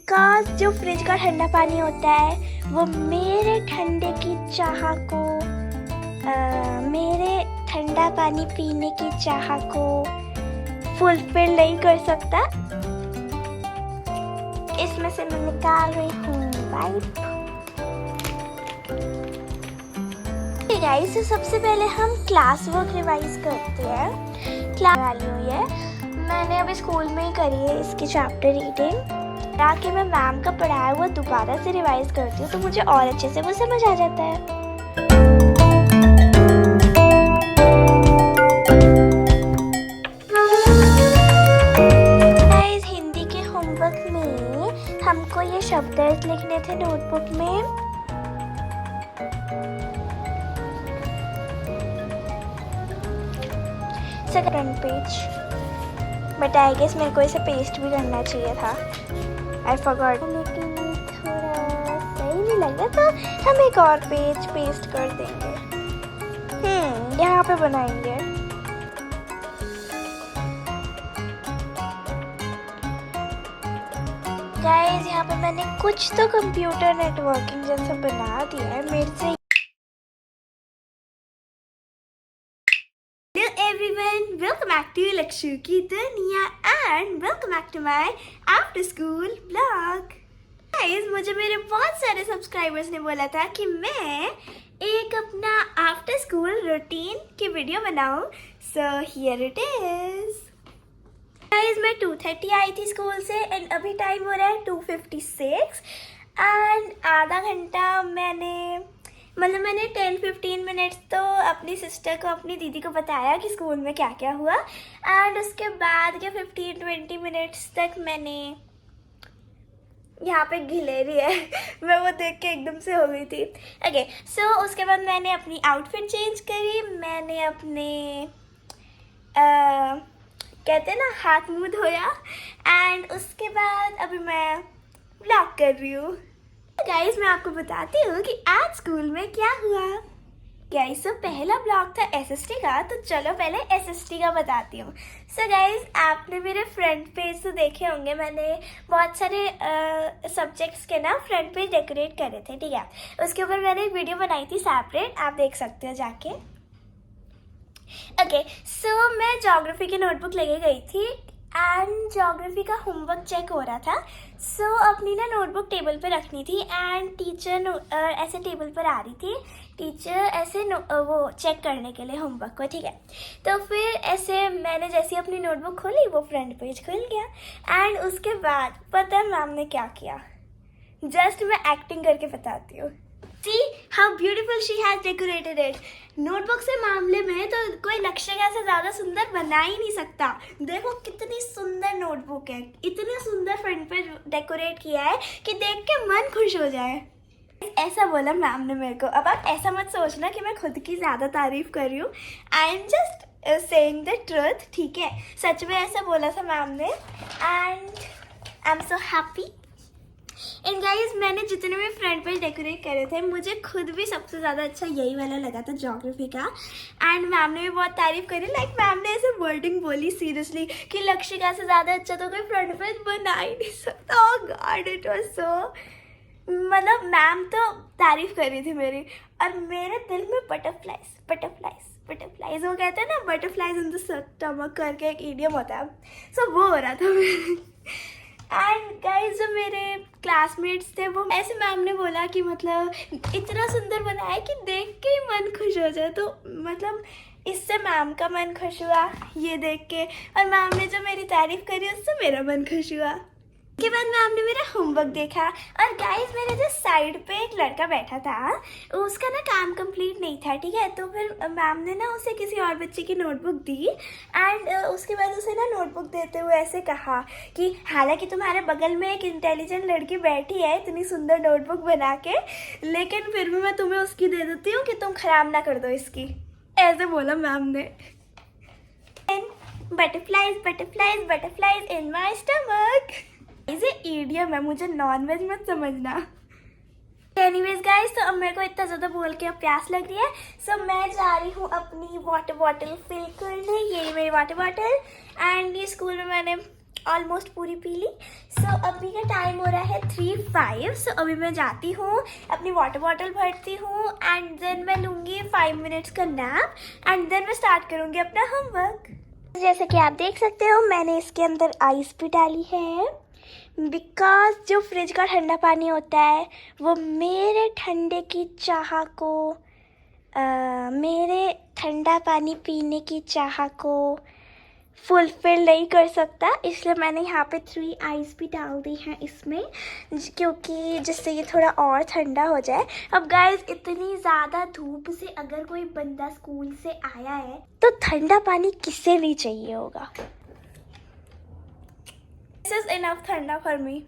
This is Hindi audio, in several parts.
बिकॉज जो फ्रिज का ठंडा पानी होता है वो मेरे ठंडे की चाह को मेरे ठंडा पानी पीने की चाह को फुलफिल नहीं कर सकता। इसमें से मैं निकाल रही हूँ वाइप। गाइस, तो सबसे पहले हम क्लास वर्क रिवाइज करते हैं। क्लास वाली हुई है, मैंने अभी स्कूल में ही करी है इसकी चैप्टर रीडिंग। ताकि मैं मैम का पढ़ाया हुआ दोबारा से रिवाइज करती हूँ तो मुझे और अच्छे से वो समझ आ जाता है। गाइस, हिंदी के होमवर्क में हमको ये शब्द लिखने थे नोटबुक में। Front page, but I guess मेरे को इसे पेस्ट भी करना चाहिए था। आई फॉरगॉट, लेकिन थोड़ा सही नहीं लग रहा तो हम एक और पेज पेस्ट कर देंगे। यहाँ पे बनाएंगे। गाइस, यहाँ पे मैंने कुछ तो कंप्यूटर नेटवर्किंग जैसा बना दिया है मेरे से। Everyone, welcome back to Lakshu की दुनिया and welcome back to my after school vlog. Guys, मुझे मेरे बहुत सारे सब्सक्राइबर्स ने बोला था कि मैं एक अपना आफ्टर स्कूल रूटीन की वीडियो बनाऊं, so here it is. Guys, मैं 2:30 आई थी स्कूल से एंड अभी टाइम हो रहा है 2:56 एंड आधा घंटा मैंने 10-15 मिनट्स तो अपनी सिस्टर को, अपनी दीदी को बताया कि स्कूल में क्या क्या हुआ एंड उसके बाद के 15-20 मिनट्स तक मैंने यहाँ पे गिलेरी है मैं वो देख के एकदम से हो गई थी। ओके, सो उसके बाद मैंने अपनी आउटफिट चेंज करी, मैंने अपने कहते हैं ना हाथ मुँह धोया एंड उसके बाद अभी मैं व्लॉग कर रही हूँ। गाइस, मैं आपको बताती हूँ कि आज स्कूल में क्या हुआ। गाइस, तो पहला ब्लॉग था एसएसटी का, तो चलो पहले एसएसटी का बताती हूँ। सो गाइस, आपने मेरे फ्रंट पेज तो देखे होंगे, मैंने बहुत सारे सब्जेक्ट्स के ना फ्रंट पेज डेकोरेट करे थे, ठीक है। उसके ऊपर मैंने एक वीडियो बनाई थी सेपरेट, आप देख सकते हो जाके। ओके, सो मैं ज्योग्राफी की नोटबुक लेके गई थी एंड ज्योग्राफी का होमवर्क चेक हो रहा था। सो अपनी ना नोटबुक टेबल पे रखनी थी एंड टीचर ऐसे टेबल पर आ रही थी, टीचर ऐसे वो चेक करने के लिए होमवर्क को, ठीक है। तो फिर ऐसे मैंने जैसे अपनी नोटबुक खोली वो फ्रंट पेज खुल गया एंड उसके बाद पता है मैम ने क्या किया, जस्ट मैं एक्टिंग करके बताती हूँ। See how beautiful she has decorated it. Notebook से मामले में तो कोई नक्शे से ज़्यादा सुंदर बना ही नहीं सकता। देखो कितनी सुंदर नोटबुक है, इतनी सुंदर फ्रंट पे डेकोरेट किया है कि देख के मन खुश हो जाए। ऐसा बोला मैम ने मेरे को। अब आप ऐसा मत सोचना कि मैं खुद की ज़्यादा तारीफ कर रही हूँ, I am just saying the truth, ठीक है। सच में ऐसा बोला था मैम ने and I am so happy. And guys, मैंने जितने भी फ्रंट पेज डेकोरेट करे थे मुझे खुद भी सबसे ज़्यादा अच्छा यही वाला लगा था, ज्योग्राफी का। एंड मैम ने भी बहुत तारीफ करी, लाइक मैम ने ऐसे वर्डिंग बोली सीरियसली कि लक्षिका से ज़्यादा अच्छा तो कोई फ्रंट पेज बना ही नहीं सकता। ओह गॉड, इट वाज सो, मतलब मैम तो तारीफ कर रही थी मेरी और मेरे दिल में बटरफ्लाइज बटरफ्लाइज बटरफ्लाइज, वो कहते हैं ना बटरफ्लाइज इन द स्टमक करके एक इडियम होता है, सो वो हो रहा था मेरे। एंड गाइज, जो मेरे क्लासमेट्स थे वो ऐसे मैम ने बोला कि मतलब इतना सुंदर बनाया है कि देख के ही मन खुश हो जाए, तो मतलब इससे मैम का मन खुश हुआ ये देख के, और मैम ने जो मेरी तारीफ करी उससे मेरा मन खुश हुआ। के बाद मैम ने मेरा होमवर्क देखा और गाइस, मेरे जो साइड पे एक लड़का बैठा था उसका ना काम कंप्लीट नहीं था, ठीक है। तो फिर मैम ने ना उसे किसी और बच्चे की नोटबुक दी एंड उसके बाद उसे ना नोटबुक देते हुए ऐसे कहा कि हालांकि तुम्हारे बगल में एक इंटेलिजेंट लड़की बैठी है इतनी सुंदर नोटबुक बना के, लेकिन फिर भी मैं तुम्हें उसकी दे देती हूँ कि तुम खराब ना कर दो इसकी, ऐसे बोला मैम ने। Butterflies butterflies butterflies in my stomach, इसे ईडियम है, मुझे नॉनवेज मत समझना। एनीवेज गाइस, तो अब मेरे को इतना ज़्यादा बोल के अब प्यास लग रही है, सो मैं जा रही हूँ अपनी वाटर बॉटल फिल करने। ये मेरी वाटर बॉटल एंड ये स्कूल में मैंने ऑलमोस्ट पूरी पी ली। सो अभी का टाइम हो रहा है 3:05। सो अभी मैं जाती हूँ, अपनी वाटर बॉटल भरती हूँ एंड देन मैं लूँगी 5 मिनट्स का नैप एंड देन मैं स्टार्ट करूँगी अपना होमवर्क। जैसे कि आप देख सकते हो मैंने इसके अंदर आइस भी डाली है, बिकॉज जो फ्रिज का ठंडा पानी होता है वो मेरे ठंडे की चाह को मेरे ठंडा पानी पीने की चाह को फुलफिल नहीं कर सकता, इसलिए मैंने यहाँ पे 3 आइस भी डाल दी हैं इसमें, क्योंकि जिससे ये थोड़ा और ठंडा हो जाए। अब गाइस इतनी ज़्यादा धूप से अगर कोई बंदा स्कूल से आया है तो ठंडा पानी किसे नहीं चाहिए होगा। दिस इज इनफ ठंडा फॉर मी।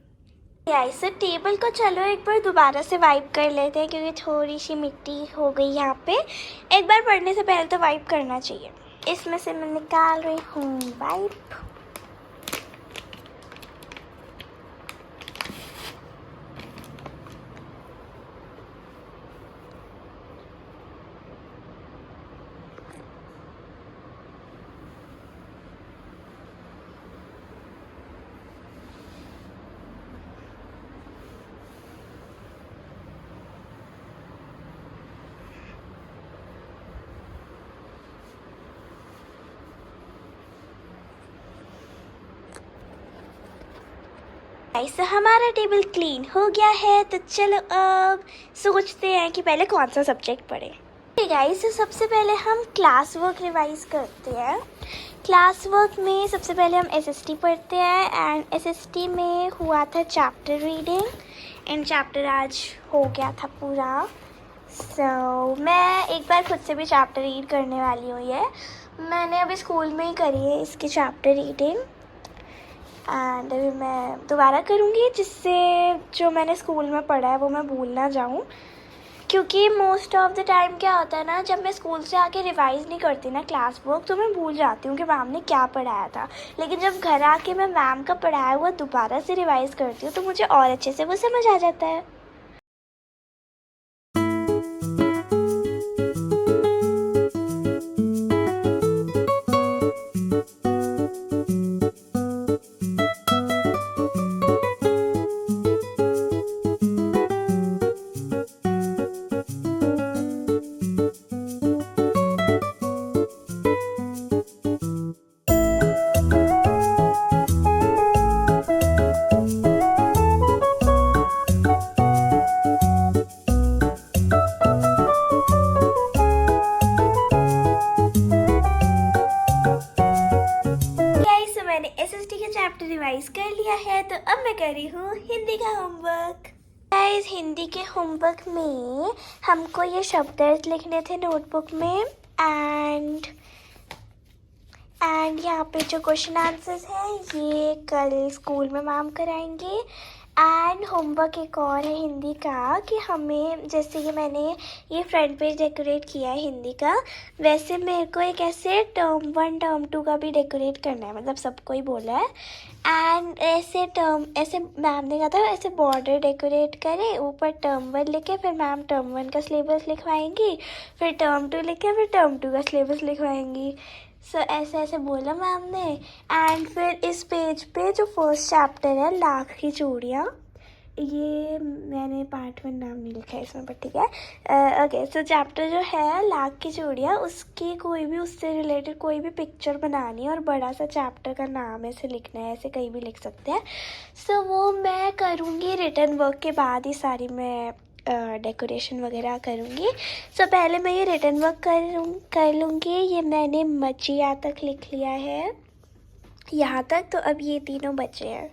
गाइस टेबल को चलो एक बार दोबारा से वाइप कर लेते हैं, क्योंकि थोड़ी सी मिट्टी हो गई यहाँ पे। एक बार पढ़ने से पहले तो वाइप करना चाहिए। इसमें से मैं निकाल रही हूँ वाइप। गाइस हमारा टेबल क्लीन हो गया है, तो चलो अब सोचते हैं कि पहले कौन सा सब्जेक्ट पढ़ें। गाइस सबसे पहले हम क्लास वर्क रिवाइज करते हैं। क्लास वर्क में सबसे पहले हम एसएसटी पढ़ते हैं एंड एसएसटी में हुआ था चैप्टर रीडिंग एंड चैप्टर आज हो गया था पूरा। सो मैं एक बार खुद से भी चैप्टर रीड करने वाली हूँ। ये मैंने अभी स्कूल में ही करी है इसकी चैप्टर रीडिंग एंड अभी मैं दोबारा करूँगी, जिससे जो मैंने स्कूल में पढ़ा है वो मैं भूल ना जाऊँ। क्योंकि मोस्ट ऑफ द टाइम क्या होता है ना, जब मैं स्कूल से आके रिवाइज़ नहीं करती ना क्लास वर्क, तो मैं भूल जाती हूँ कि मैम ने क्या पढ़ाया था। लेकिन जब घर आके मैं मैम का पढ़ाया हुआ दोबारा से रिवाइज़ करती हूँ तो मुझे और अच्छे से वो समझ आ जाता है। चैप्टर रिवाइज कर लिया है, तो अब मैं कर रही हूँ हिंदी का होमवर्क। गाइस हिंदी के होमवर्क में हमको ये शब्द लिखने थे नोटबुक में एंड यहाँ पे जो क्वेश्चन आंसर्स हैं ये कल स्कूल में मैम कराएंगे। एंड होमवर्क एक और है हिंदी का कि हमें, जैसे कि मैंने ये फ्रंट पेज डेकोरेट किया है हिंदी का, वैसे मेरे को एक ऐसे टर्म 1 टर्म 2 का भी डेकोरेट करना है, मतलब सबको ही बोला है। एंड ऐसे मैम ने कहा था ऐसे बॉर्डर डेकोरेट करें, ऊपर टर्म 1 लिखे, फिर मैम टर्म 1 का सिलेबस लिखवाएंगी, फिर टर्म 2 लिखे, फिर टर्म 2 का सिलेबस लिखवाएंगी। सो ऐसे बोला मैम ने। एंड फिर इस पेज पे जो फर्स्ट चैप्टर है लाख की चूड़ियाँ, ये मैंने पार्ट 1 नाम नहीं लिखा है इसमें, पर ठीक है। ओके, सो चैप्टर जो है लाख की चूड़ियाँ, उसकी कोई भी उससे रिलेटेड कोई भी पिक्चर बनानी है और बड़ा सा चैप्टर का नाम ऐसे लिखना है, ऐसे कहीं भी लिख सकते हैं। सो वो मैं करूँगी रिटर्न वर्क के बाद ही सारी मैं डेकोरेशन वगैरह करूँगी। सो पहले मैं ये रिटर्न वर्क कर लूँगी। ये मैंने मचिया तक लिख लिया है यहाँ तक, तो अब ये तीनों बचे हैं।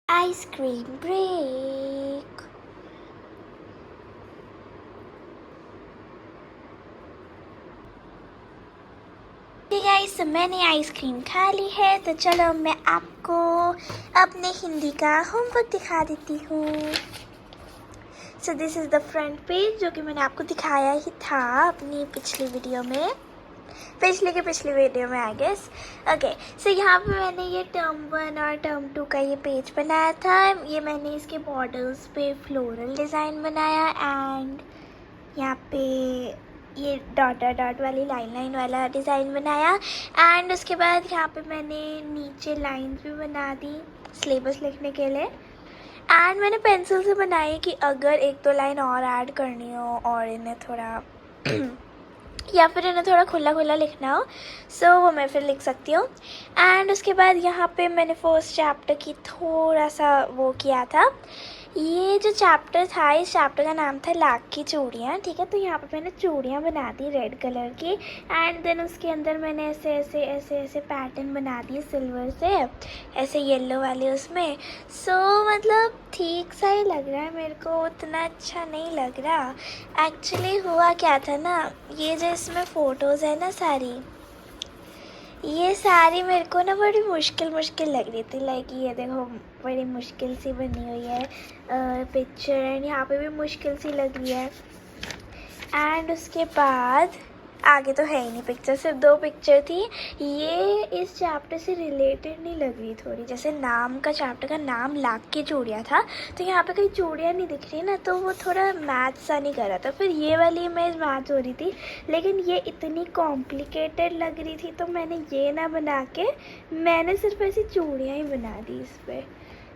Ice cream break. गाइस, मैंने आइसक्रीम खा ली है, तो चलो मैं आपको अपने हिंदी का होमवर्क दिखा देती हूँ। So this is the front page, जो कि मैंने आपको दिखाया ही था अपनी पिछली वीडियो में, पिछली वीडियो में आई गेस। ओके, सो यहाँ पे मैंने ये टर्म 1 और टर्म 2 का ये पेज बनाया था। ये मैंने इसके बॉर्डर्स पे फ्लोरल डिज़ाइन बनाया, एंड यहाँ पे ये डॉट डॉट वाली लाइन वाला डिज़ाइन बनाया, एंड उसके बाद यहाँ पे मैंने नीचे लाइंस भी बना दी सिलेबस लिखने के लिए। एंड मैंने पेंसिल से बनाई कि अगर एक दो लाइन और ऐड करनी हो और इन्हें थोड़ा या फिर इन्हें थोड़ा खुला लिखना हो, सो वो मैं फिर लिख सकती हूँ। एंड उसके बाद यहाँ पे मैंने फर्स्ट चैप्टर की थोड़ा सा वो किया था। ये जो चैप्टर था, इस चैप्टर का नाम था लाख की चूड़ियाँ, ठीक है। तो यहाँ पे मैंने चूड़ियाँ बना दी रेड कलर की, एंड देन उसके अंदर मैंने ऐसे पैटर्न बना दिए सिल्वर से, ऐसे येलो वाले उसमें। सो मतलब ठीक सा ही लग रहा है मेरे को, उतना अच्छा नहीं लग रहा। एक्चुअली हुआ क्या था ना, ये जो इसमें फ़ोटोज़ है ना सारी, ये सारी मेरे को ना बड़ी मुश्किल लग रही थी। लाइक ये देखो, बड़ी मुश्किल सी बनी हुई है पिक्चर, एंड यहाँ पे भी मुश्किल सी लग रही है। एंड उसके बाद आगे तो है ही नहीं पिक्चर, सिर्फ 2 पिक्चर थी। ये इस चैप्टर से रिलेटेड नहीं लग रही थोड़ी, जैसे नाम का, चैप्टर का नाम लाख की चूड़ियाँ था, तो यहाँ पे कहीं चूड़ियाँ नहीं दिख रही ना, तो वो थोड़ा मैच सा नहीं कर रहा था। फिर ये वाली इमेज मैच हो रही थी, लेकिन ये इतनी कॉम्प्लिकेटेड लग रही थी, तो मैंने ये ना बना के मैंने सिर्फ ऐसी चूड़ियाँ ही बना दी इस पर,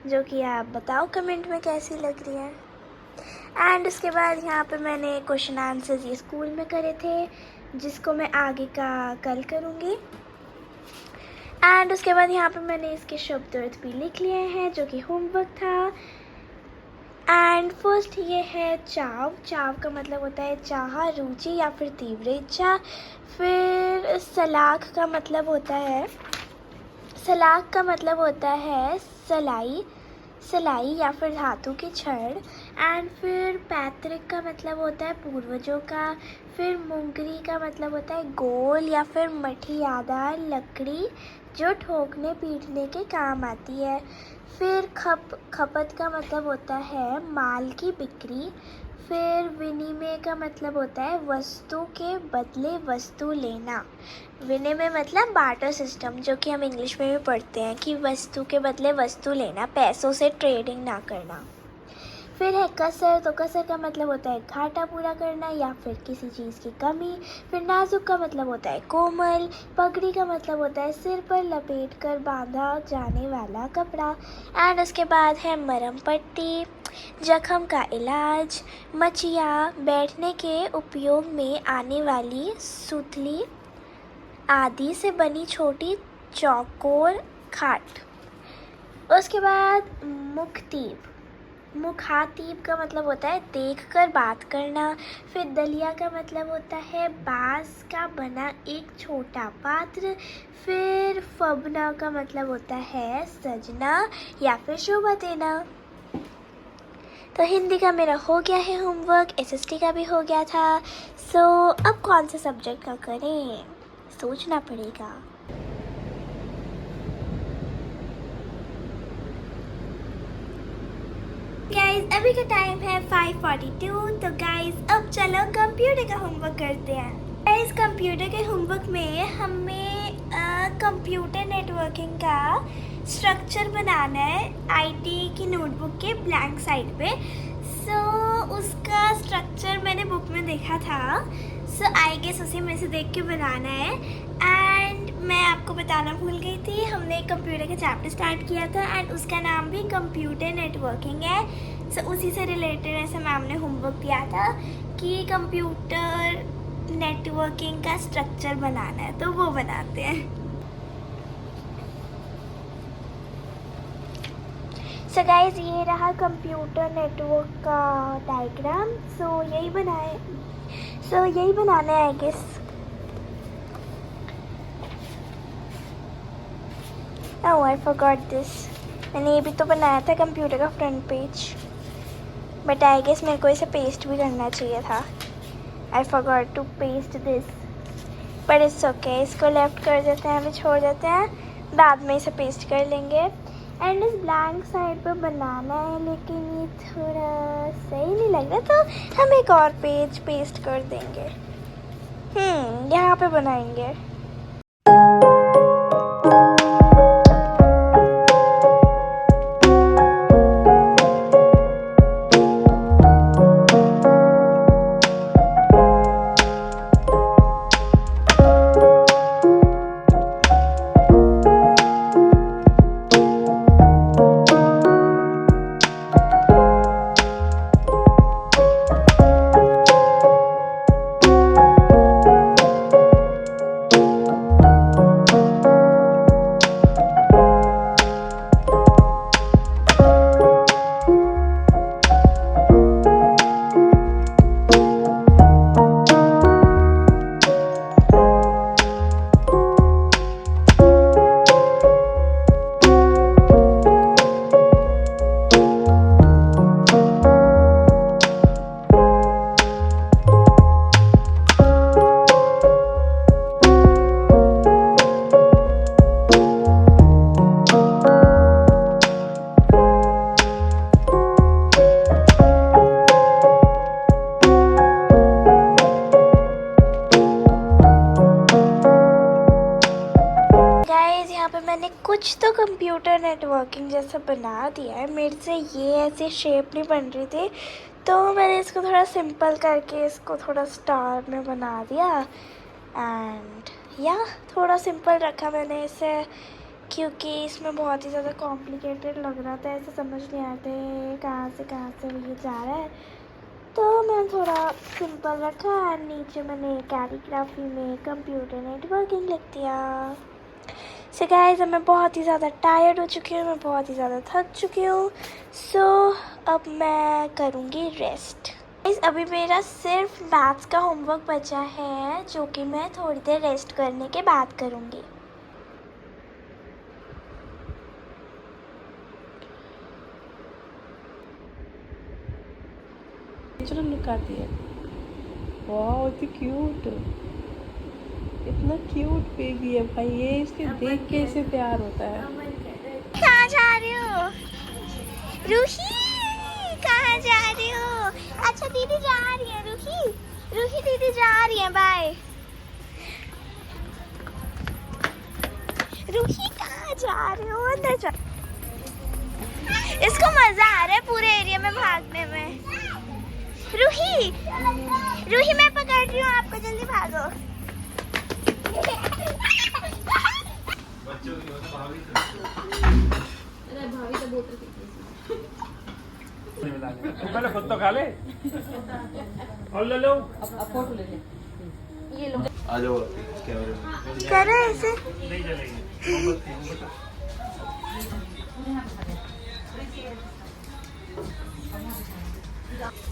जो कि आप बताओ कमेंट में कैसी लग रही है। एंड उसके बाद यहाँ पे मैंने क्वेश्चन आंसर्स ये स्कूल में करे थे, जिसको मैं आगे का कल करूँगी। एंड उसके बाद यहाँ पे मैंने इसके शब्द अर्थ भी लिख लिए हैं, जो कि होमवर्क था। एंड फर्स्ट ये है चाव। चाव का मतलब होता है चाह, रुचि या फिर तीव्र इच्छा। फिर सलाख का मतलब होता है, सलाख का मतलब होता है सलाई या फिर धातु की छड़। एंड फिर पैतृक का मतलब होता है पूर्वजों का। फिर मुंगरी का मतलब होता है गोल या फिर मठियादार लकड़ी, जो ठोकने पीटने के काम आती है। फिर खपत का मतलब होता है माल की बिक्री। फिर विनिमय का मतलब होता है वस्तु के बदले वस्तु लेना। विनिमय मतलब बार्टर सिस्टम, जो कि हम इंग्लिश में भी पढ़ते हैं कि वस्तु के बदले वस्तु लेना, पैसों से ट्रेडिंग ना करना। फिर है कसर, तो कसर का मतलब होता है घाटा पूरा करना या फिर किसी चीज़ की कमी। फिर नाजुक का मतलब होता है कोमल। पगड़ी का मतलब होता है सिर पर लपेट कर बांधा जाने वाला कपड़ा। एंड उसके बाद है मरहम पट्टी, जख्म का इलाज। मचिया, बैठने के उपयोग में आने वाली सुतली आदि से बनी छोटी चौकोर खाट। उसके बाद मुखतीब, मुखातीब का मतलब होता है देखकर बात करना। फिर दलिया का मतलब होता है बांस का बना एक छोटा पात्र। फिर फबना का मतलब होता है सजना या फिर शोभा देना। तो हिंदी का मेरा हो गया है होमवर्क, एसएसटी का भी हो गया था। सो अब कौन से सब्जेक्ट का करें, सोचना पड़ेगा। गाइस, अभी का टाइम है 5:42। तो गाइस अब चलो कंप्यूटर का होमवर्क करते हैं। गाइस, कंप्यूटर के होमवर्क में हमें कंप्यूटर नेटवर्किंग का स्ट्रक्चर बनाना है आईटी की नोटबुक के ब्लैंक साइड पे। सो उसका स्ट्रक्चर मैंने बुक में देखा था, सो आई गेस उसी में से देख के बनाना है। एंड मैं आपको बताना भूल गई थी, हमने एक कंप्यूटर का चैप्टर स्टार्ट किया था एंड उसका नाम भी कंप्यूटर नेटवर्किंग है। सो उसी से रिलेटेड ऐसे मैम ने होमवर्क दिया था कि कंप्यूटर नेटवर्किंग का स्ट्रक्चर बनाना है, तो वो बनाते हैं। सो गाइज, ये रहा कंप्यूटर नेटवर्क का डायग्राम। सो यही बनाना है I guess. Oh, I forgot this. मैंने ये भी तो बनाया था कंप्यूटर का front page, but I guess मेरे को इसे पेस्ट भी करना चाहिए था। I forgot to paste this, but it's okay. इसको लेफ्ट कर देते हैं, अभी छोड़ देते हैं, बाद में इसे पेस्ट कर लेंगे। एंड इस ब्लैंक साइड पर बनाना है, लेकिन ये थोड़ा सही नहीं लग रहा, तो हम एक और पेज पेस्ट कर देंगे। यहाँ पे बनाएंगे। मैंने कुछ तो कंप्यूटर नेटवर्किंग जैसा बना दिया है। मेरे से ये ऐसी शेप नहीं बन रही थी, तो मैंने इसको थोड़ा सिंपल करके इसको थोड़ा स्टार में बना दिया। एंड या थोड़ा सिंपल रखा मैंने इसे, क्योंकि इसमें बहुत ही ज़्यादा कॉम्प्लिकेटेड लग रहा था, ऐसे समझ नहीं आते कहाँ से ये जा रहा है, तो मैंने थोड़ा सिंपल रखा। एंड नीचे मैंने कैलीग्राफी में कंप्यूटर नेटवर्किंग लिख दिया। सो गाइस, मैं बहुत ही ज़्यादा टायर्ड हो चुकी हूँ, मैं बहुत ही ज़्यादा थक चुकी हूँ। सो अब मैं करूँगी रेस्ट। गाइस, अभी मेरा सिर्फ मैथ्स का होमवर्क बचा है, जो कि मैं थोड़ी देर रेस्ट करने के बाद करूँगी। नेचुरल लुक आती है। वाह, इतनी क्यूट, इतना क्यूट बेबी है भाई ये, इसके देख के इसे प्यार होता है। कहाँ जा रही हो रूही? कहाँ जा रही हो? अच्छा दीदी जा रही है, रूही दीदी जा रही है, बाय। रूही कहाँ जा रही हो? अंदर जा। इसको मजा आ रहा है पूरे एरिया में भागने में। रूही मैं पकड़ रही हूँ आपको, जल्दी भागो। पहले खुद तो खा ले और ले लो। फोटो ले ले, ये लो। आ जाओ कैमरे में। करो ऐसे। नहीं चलेगी।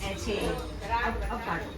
ऐसे अब काटो।